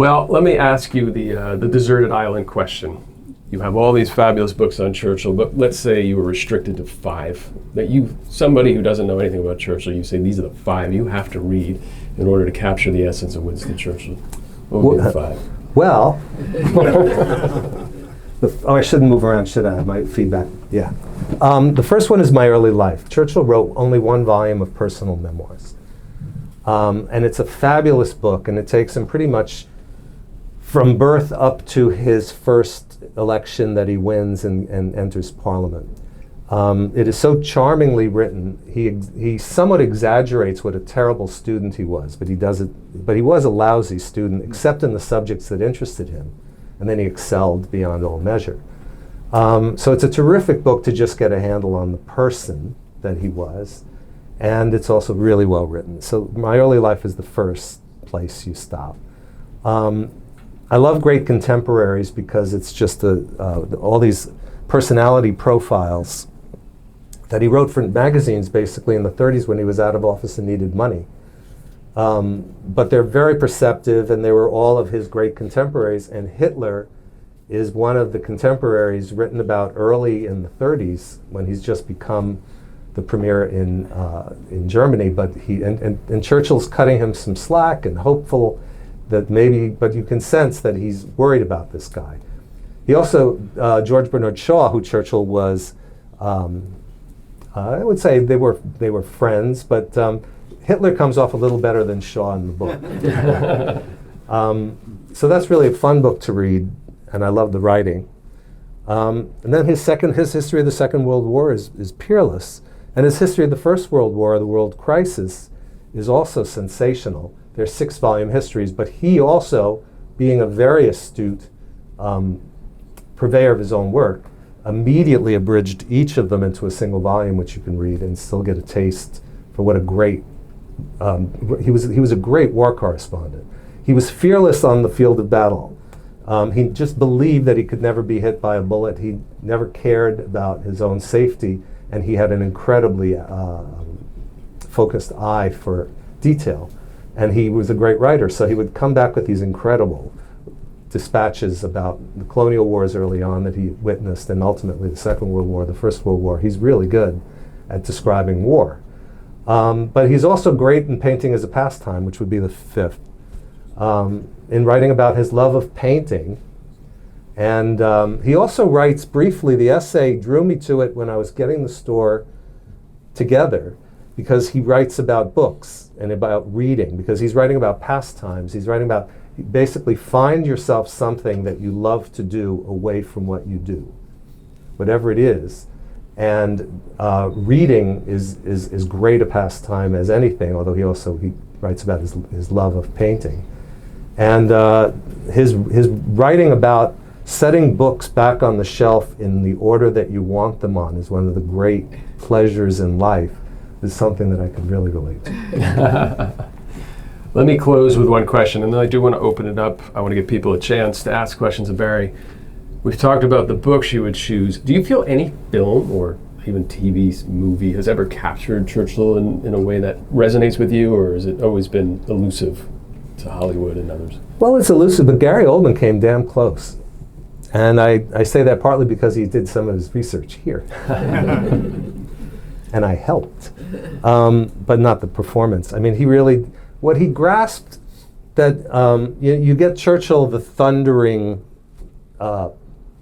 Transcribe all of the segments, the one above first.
Well, let me ask you the deserted island question. You have all these fabulous books on Churchill, but let's say you were restricted to 5. Somebody who doesn't know anything about Churchill, you say these are the 5 you have to read in order to capture the essence of Winston Churchill. What would be the 5? Well, I shouldn't move around, should I? Have my feedback. Yeah. The first one is My Early Life. Churchill wrote only 1 volume of personal memoirs. And it's a fabulous book, and it takes him pretty much from birth up to his first election that he wins and enters Parliament. It is so charmingly written. He somewhat exaggerates what a terrible student he was, but he was a lousy student, except in the subjects that interested him. And then he excelled beyond all measure. So it's a terrific book to just get a handle on the person that he was. And it's also really well written. So My Early Life is the first place you stop. I love Great Contemporaries because it's just all these personality profiles that he wrote for magazines basically in the 30s when he was out of office and needed money. But they're very perceptive, and they were all of his great contemporaries, and Hitler is one of the contemporaries written about early in the 30s when he's just become the premier in Germany, but and Churchill's cutting him some slack and hopeful that maybe, but you can sense that he's worried about this guy. He also, George Bernard Shaw, who Churchill was, I would say they were friends, but Hitler comes off a little better than Shaw in the book. So that's really a fun book to read, and I love the writing. And then his history of the Second World War is peerless, and his history of the First World War, the World Crisis, is also sensational. They're 6-volume histories, but he also, being a very astute purveyor of his own work, immediately abridged each of them into a single volume, which you can read and still get a taste for what a great, he was a great war correspondent. He was fearless on the field of battle. He just believed that he could never be hit by a bullet. He never cared about his own safety, and he had an incredibly focused eye for detail. And he was a great writer, so he would come back with these incredible dispatches about the colonial wars early on that he witnessed, and ultimately the Second World War, the First World War. He's really good at describing war. But he's also great in painting as a pastime, which would be the 5th. In writing about his love of painting. And he also writes briefly, the essay drew me to it when I was getting the store together, because he writes about books and about reading, because he's writing about pastimes. He's writing about, basically, find yourself something that you love to do away from what you do, whatever it is. And reading is great a pastime as anything, although he writes about his love of painting. And his writing about setting books back on the shelf in the order that you want them on is one of the great pleasures in life, is something that I could really relate to. Let me close with one question, and then I do want to open it up. I want to give people a chance to ask questions of Barry. We've talked about the books you would choose. Do you feel any film or even TV movie has ever captured Churchill in a way that resonates with you, or has it always been elusive to Hollywood and others? Well, it's elusive, but Gary Oldman came damn close. And I say that partly because he did some of his research here. And I helped, but not the performance. I mean, what he grasped, that you get Churchill, the thundering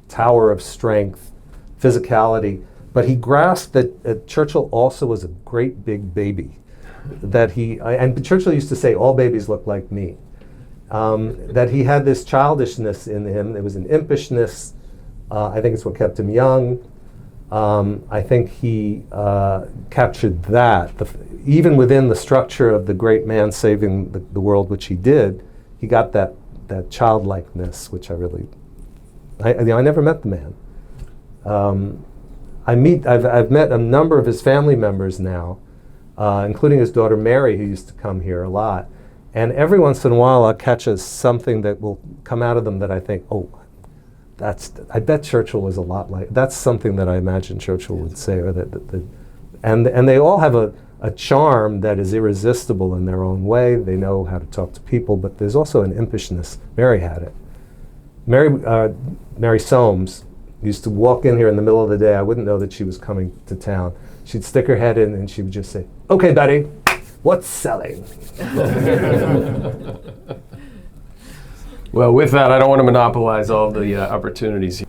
tower of strength, physicality, but he grasped that Churchill also was a great big baby. And Churchill used to say, all babies look like me. That he had this childishness in him. There was an impishness. I think it's what kept him young. I think he captured that. Even within the structure of the great man saving the world, which he did, he got that childlikeness, which I never met the man. I've met a number of his family members now, including his daughter Mary, who used to come here a lot. And every once in a while I'll catch something that will come out of them that I think, oh, I bet Churchill was a lot like, that's something that I imagine Churchill would say, or and they all have a charm that is irresistible in their own way. They know how to talk to people, but there's also an impishness. Mary had it. Mary Soames used to walk in here in the middle of the day. I wouldn't know that she was coming to town. She'd stick her head in and she would just say, "Okay, Betty, what's selling?" Well, with that, I don't want to monopolize all the opportunities.